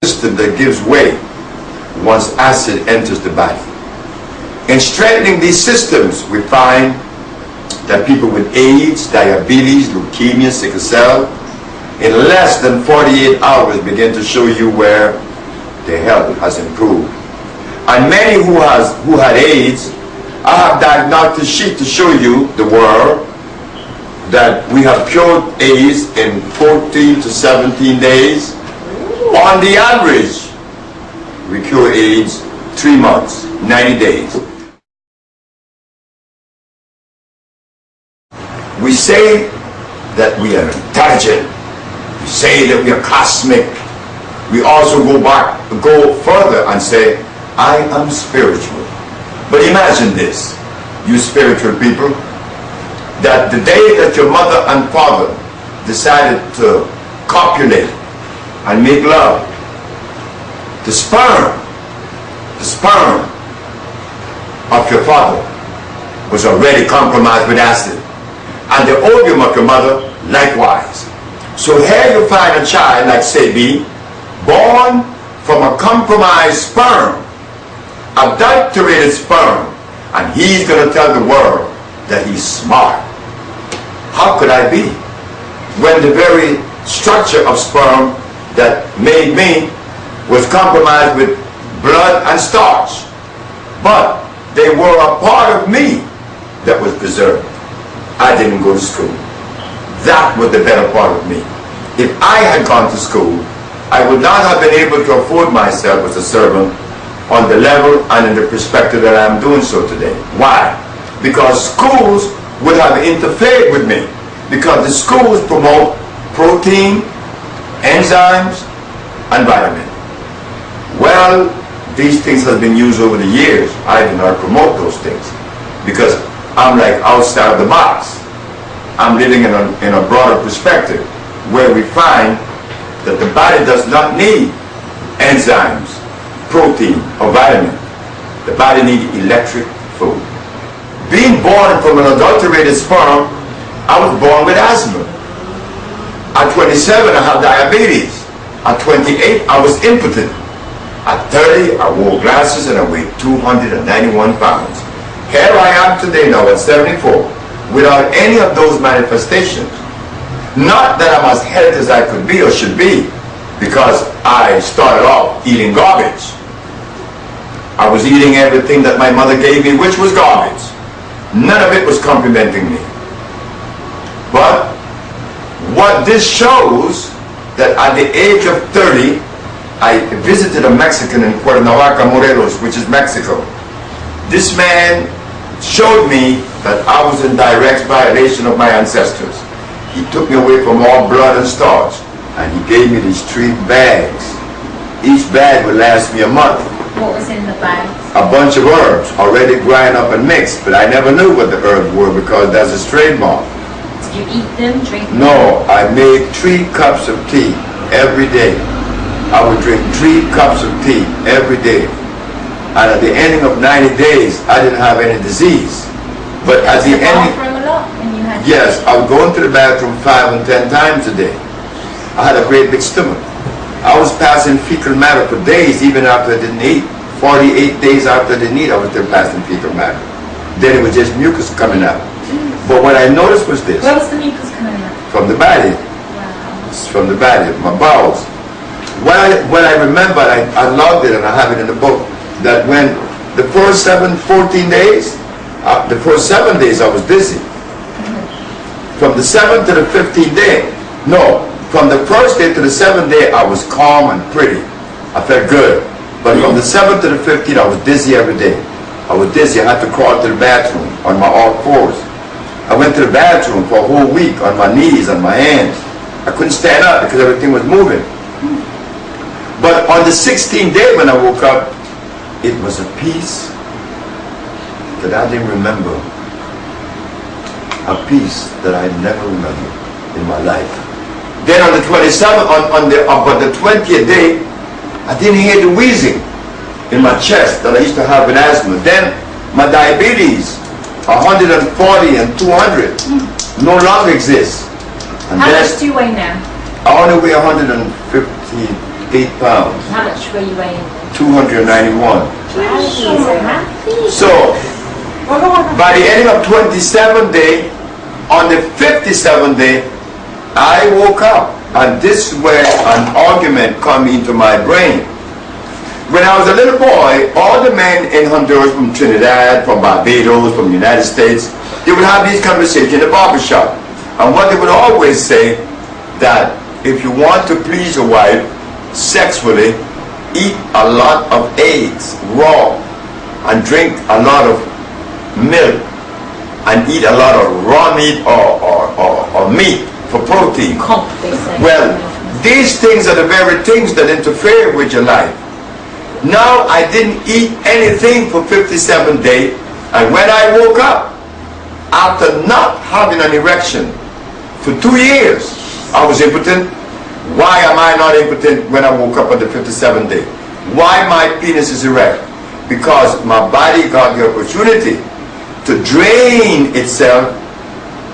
system that gives way once acid enters the body. In strengthening these systems, we find that people with AIDS, diabetes, leukemia, sickle cell, in less than 48 hours begin to show you where their health has improved. And many who had AIDS, I have diagnostic sheet to show you, the world, that we have cured AIDS in 14 to 17 days. On the average, we cure AIDS 3 months, 90 days. We say that we are intelligent. We say that we are cosmic. We also go further and say, I am spiritual. But imagine this, you spiritual people, that the day that your mother and father decided to copulate and make love, the sperm of your father was already compromised with acid, and the ovum of your mother likewise. So here you find a child like Sebi, born from a compromised sperm, adulterated sperm, and he's going to tell the world that he's smart. How could I be, when the very structure of sperm that made me was compromised with blood and starch? But they were a part of me that was preserved. I didn't go to school. That was the better part of me. If I had gone to school, I would not have been able to afford myself as a servant on the level and in the perspective that I'm doing so today. Why? Because schools would have interfered with me, because the schools promote protein, enzymes, and vitamin. Well, these things have been used over the years. I do not promote those things because I'm like outside of the box. I'm living in a broader perspective where we find that the body does not need enzymes, protein, or vitamin. The body needs electric food. Being born from an adulterated sperm, I was born with asthma. At 27, I have diabetes. At 28, I was impotent. At 30, I wore glasses and I weighed 291 pounds. Here I am today now at 74, without any of those manifestations. Not that I'm as healthy as I could be or should be, because I started off eating garbage. I was eating everything that my mother gave me, which was garbage. None of it was complimenting me. But what this shows, that at the age of 30, I visited a Mexican in Cuernavaca, Morelos, which is Mexico. This man showed me that I was in direct violation of my ancestors. He took me away from all blood and starch, and he gave me these 3 bags. Each bag would last me a month. What was in the bags? A bunch of herbs, already grind up and mixed, but I never knew what the herbs were because that's a trademark. Did you eat them, drink them? No, I made 3 cups of tea every day. I would drink 3 cups of tea every day. And at the ending of 90 days, I didn't have any disease. But at the ending... a lot when you had... Yes, I would go into the bathroom 5 and 10 times a day. I had a great big stomach. I was passing fecal matter for days even after I didn't eat. 48 days after I didn't eat, I was still passing fecal matter. Then it was just mucus coming out. But what I noticed was this. Where was the mucus coming out? From the body. Wow. From the body, my bowels. What I remember, I logged it and I have it in the book, that when the first 14 days, the first 7 days I was dizzy. From the 7th to the 15th day, no, from the first day to the 7th day, I was calm and pretty. I felt good. But from the 7th to the 15th, I was dizzy every day. I was dizzy. I had to crawl to the bathroom on my all fours. I went to the bathroom for a whole week on my knees and my hands. I couldn't stand up because everything was moving. But on the 16th day when I woke up, it was a peace that I didn't remember. A peace that I never remember in my life. Then on the 27th, on the 20th day, I didn't hear the wheezing in my chest that I used to have with asthma. Then my diabetes, 140 and 200, no longer exists. And how much do you weigh now? I only weigh 158 8 pounds. How much were you weighing? 291. So, by the end of 27th day, on the 57th day, I woke up, and this is where an argument come into my brain. When I was a little boy, all the men in Honduras, from Trinidad, from Barbados, from the United States, they would have these conversations in the barbershop. And what they would always say, that if you want to please a wife sexually, eat a lot of eggs raw, and drink a lot of milk, and eat a lot of raw meat or meat for protein. Well, these things are the very things that interfere with your life. Now I didn't eat anything for 57 days, and when I woke up, after not having an erection for 2 years, I was impotent. Why am I not impotent when I woke up on the 57th day? Why my penis is erect? Because my body got the opportunity to drain itself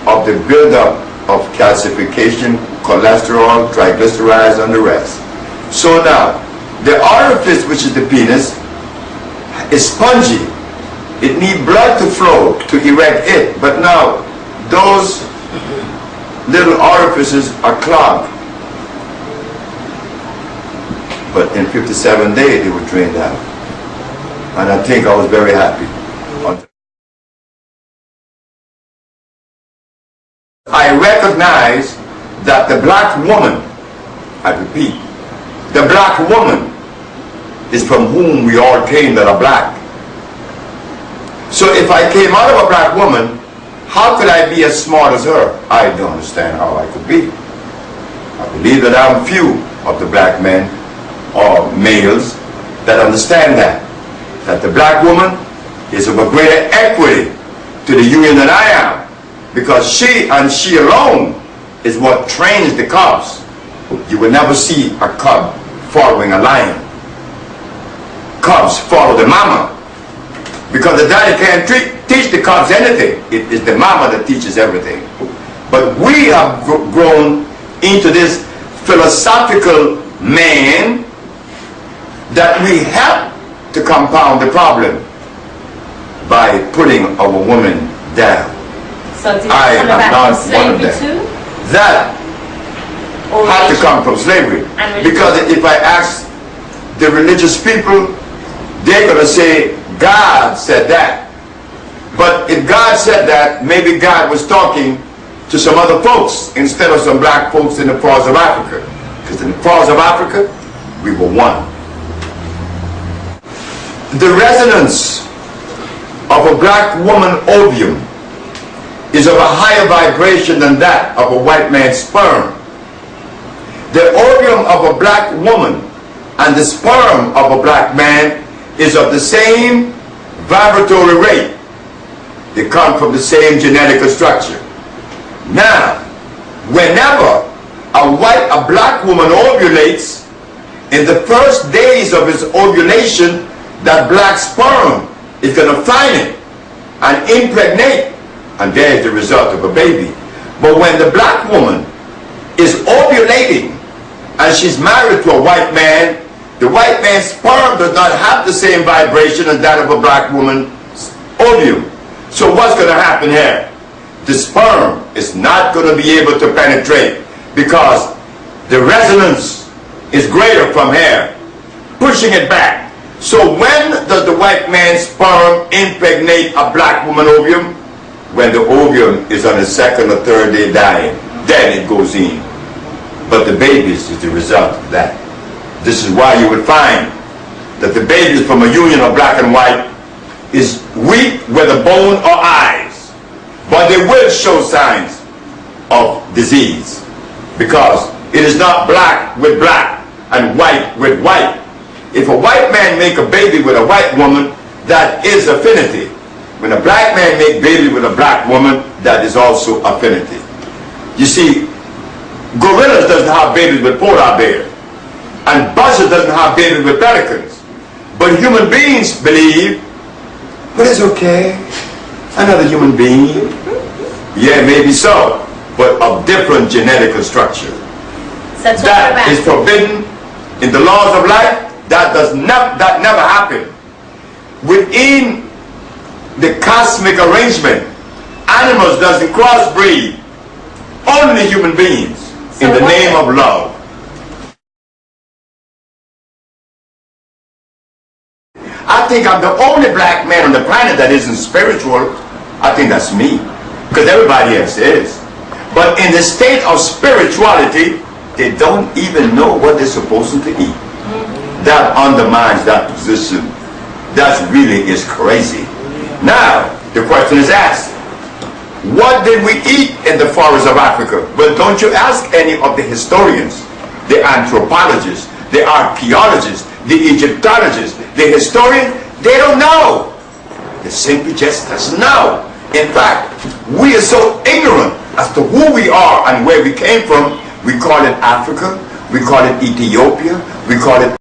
of the buildup of calcification, cholesterol, triglycerides, and the rest. So now, the orifice, which is the penis, is spongy. It needs blood to flow to erect it. But now, those little orifices are clogged. But in 57 days, they were drained out. And I think I was very happy. I recognize that the black woman, I repeat, the black woman is from whom we all came that are black. So if I came out of a black woman, how could I be as smart as her? I don't understand how I could be. I believe that I'm few of the black men or males that understand that the black woman is of a greater equity to the union than I am, because she and she alone is what trains the cubs. You will never see a cub following a lion. Cubs follow the mama, because the daddy can't teach the cubs anything. It is the mama that teaches everything. But we have grown into this philosophical man that we have to compound the problem by putting our woman down. So did I am not one of them. Too? That had to come from slavery. Because if I ask the religious people, they're going to say, God said that. But if God said that, maybe God was talking to some other folks instead of some black folks in the parts of Africa. Because in the parts of Africa, we were one. The resonance of a black woman ovum is of a higher vibration than that of a white man's sperm. The ovum of a black woman and the sperm of a black man is of the same vibratory rate. They come from the same genetic structure. Now, whenever a black woman ovulates, in the first days of its ovulation, that black sperm is going to find it and impregnate, and there is the result of a baby. But when the black woman is ovulating and she's married to a white man, the white man's sperm does not have the same vibration as that of a black woman's ovum. So what's going to happen here? The sperm is not going to be able to penetrate because the resonance is greater from here, pushing it back. So when does the white man's sperm impregnate a black woman ovum? When the ovum is on the second or third day dying, then it goes in. But the babies is the result of that. This is why you would find that the babies from a union of black and white is weak whether bone or eyes, but they will show signs of disease, because it is not black with black and white with white. If a white man make a baby with a white woman, that is affinity. When a black man make baby with a black woman, that is also affinity. You see, gorillas doesn't have babies with polar bears, and buzzards doesn't have babies with pelicans. But human beings believe, but it's okay, another human being. Yeah, maybe so, but of different genetic structure. So that is forbidden. In the laws of life, that never happened. Within the cosmic arrangement, animals doesn't crossbreed. Only human beings, in the name of love. I think I'm the only black man on the planet that isn't spiritual. I think that's me, because everybody else is. But in the state of spirituality, they don't even know what they're supposed to eat. That undermines that position. That really is crazy. Now, the question is asked, what did we eat in the forests of Africa? Well, don't you ask any of the historians, the anthropologists, the archaeologists, the Egyptologists, the historians, they don't know. They simply just doesn't know. In fact, we are so ignorant as to who we are and where we came from. We call it Africa, we call it Ethiopia, we call it